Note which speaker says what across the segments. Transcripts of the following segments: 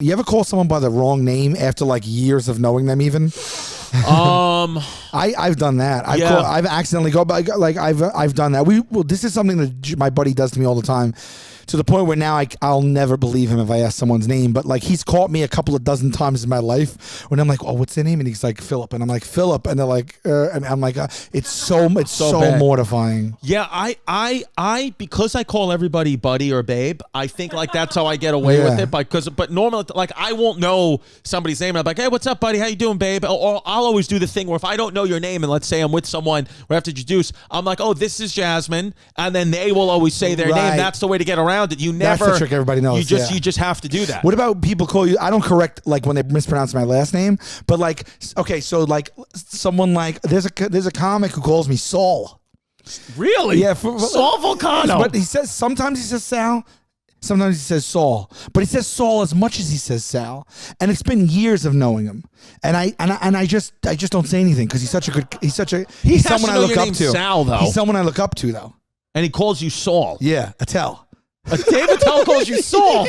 Speaker 1: You ever call someone by the wrong name after like years of knowing them even? I've done that. I've accidentally I've done that. This is something that my buddy does to me all the time, to the point where now I'll never believe him if I ask someone's name. But like he's caught me a couple of dozen times in my life when I'm like, oh, what's their name? And he's like, Philip, and I'm like, Philip, and they're like, and I'm like, it's so mortifying.
Speaker 2: Yeah, I because I call everybody buddy or babe, I think like that's how I get away with it. But normally, like I won't know somebody's name. And I'm like, hey, what's up, buddy? How you doing, babe? Or I'll always do the thing where if I don't know your name and let's say I'm with someone we have to introduce, I'm like, oh, this is Jasmine, and then they will always say their name. That's the way to get around it. You never.
Speaker 1: That's the trick everybody knows.
Speaker 2: You just have to do that.
Speaker 1: What about people call you? I don't correct like when they mispronounce my last name, but like okay, so like someone like there's a comic who calls me Saul.
Speaker 2: Really?
Speaker 1: Yeah,
Speaker 2: Sal Vulcano.
Speaker 1: But sometimes he says Sal. Sometimes he says Saul, but he says Saul as much as he says Sal, and it's been years of knowing him, and I just don't say anything because he's someone I look up to.
Speaker 2: Sal, though.
Speaker 1: He's someone I look up to though,
Speaker 2: and he calls you Saul.
Speaker 1: Yeah, Attell.
Speaker 2: David Attell calls you Saul.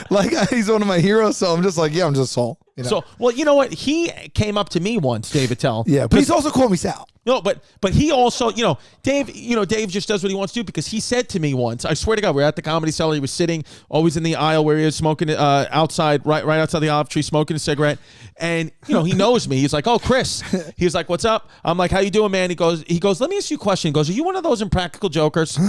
Speaker 1: Like he's one of my heroes, so I'm just like, yeah, I'm just Saul. You know?
Speaker 2: So, well, you know what? He came up to me once, David Attell.
Speaker 1: Yeah, but he's also called me Sal.
Speaker 2: No, but he also, Dave just does what he wants to do because he said to me once, I swear to God, we were at the Comedy Cellar. He was sitting always in the aisle where he was smoking outside, right outside the olive tree, smoking a cigarette. And, he knows me. He's like, oh, Chris. He was like, what's up? I'm like, how you doing, man? He goes, let me ask you a question. He goes, are you one of those impractical jokers? and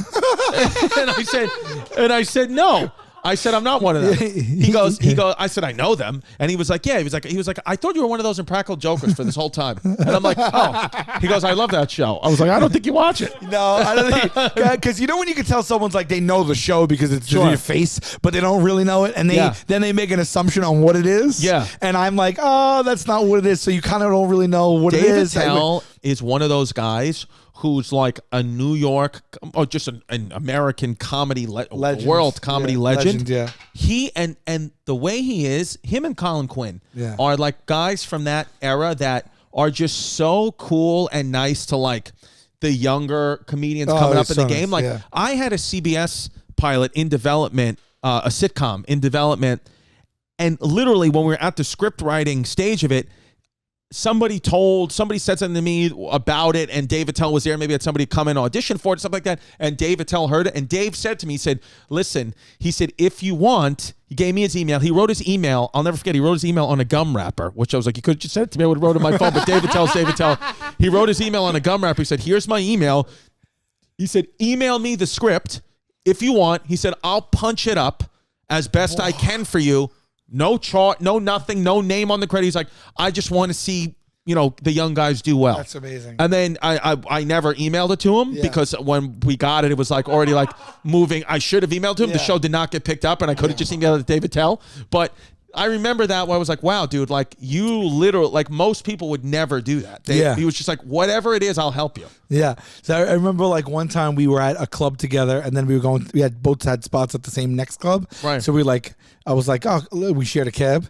Speaker 2: I said, no. I said, I'm not one of them. He goes, I said, I know them. And he was like, yeah. He was like, I thought you were one of those impractical jokers for this whole time. And I'm like, oh. He goes, I love that show. I was like, I don't think you watch it.
Speaker 1: No, I don't think, because when you can tell someone's like, they know the show because it's just in your face, but they don't really know it. And then they make an assumption on what it is.
Speaker 2: Yeah.
Speaker 1: And I'm like, oh, that's not what it is. So you kind of don't really know what it is.
Speaker 2: David Attell is one of those guys who's like a New York or just an American comedy world comedy legend.
Speaker 1: Yeah.
Speaker 2: He and the way he is, him and Colin Quinn are like guys from that era that are just so cool and nice to like the younger comedians coming up in the game. Like I had a CBS pilot in development, a sitcom in development, and literally when we were at the script writing stage of it, somebody said something to me about it, and Dave Attell was there. Maybe had somebody come and audition for it, something like that. And Dave Attell heard it, and Dave said to me, he said, listen, he said, if you want, he gave me his email. He wrote his email. I'll never forget. He wrote his email on a gum wrapper, which I was like, you could have just said it to me. I would have wrote it on my phone. But Dave Attell. He wrote his email on a gum wrapper. He said, here's my email. He said, email me the script if you want. He said, I'll punch it up as best I can for you. No chart, no nothing, no name on the credit. He's like, I just want to see, the young guys do well.
Speaker 1: That's amazing.
Speaker 2: And then I never emailed it to him because when we got it, it was like already like moving. I should have emailed to him. The show did not get picked up, and I could have just emailed it to David Attell. But I remember that where I was like, wow, dude, like you literally, like most people would never do that. He was just like, whatever it is, I'll help you. Yeah.
Speaker 1: So I remember like one time we were at a club together, and then we had both had spots at the same next club.
Speaker 2: Right.
Speaker 1: So I was like, oh, we shared a cab.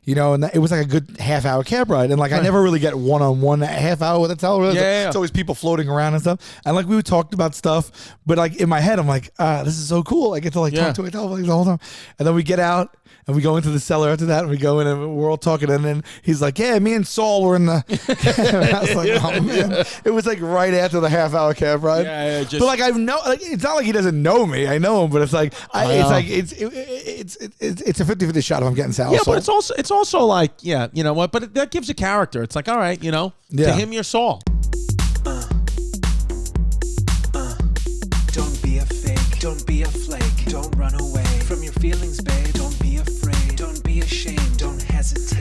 Speaker 1: And it was like a good half-hour cab ride. And like I never really get one-on-one half-hour with Attell. Really.
Speaker 2: Yeah.
Speaker 1: It's always people floating around and stuff. And like we would talk about stuff, but like in my head, I'm like, this is so cool. I get to like talk to Attell like the whole time. And then we get out and we go into the cellar after that, and we go in and we're all talking. And then he's like, yeah, me and Saul were in the I was like, oh man. It was like right after the half-hour cab ride.
Speaker 2: Yeah.
Speaker 1: But like it's not like he doesn't know me. I know him, but it's like it's a 50-50 shot if I'm getting Sal.
Speaker 2: Yeah, but it's also like, you know what? But that gives a character. It's like, all right, to him, you're Saul.
Speaker 3: Don't be a fake. Don't be a flake. Don't run away from your feelings, babe. Don't be afraid. Don't be ashamed. Don't hesitate.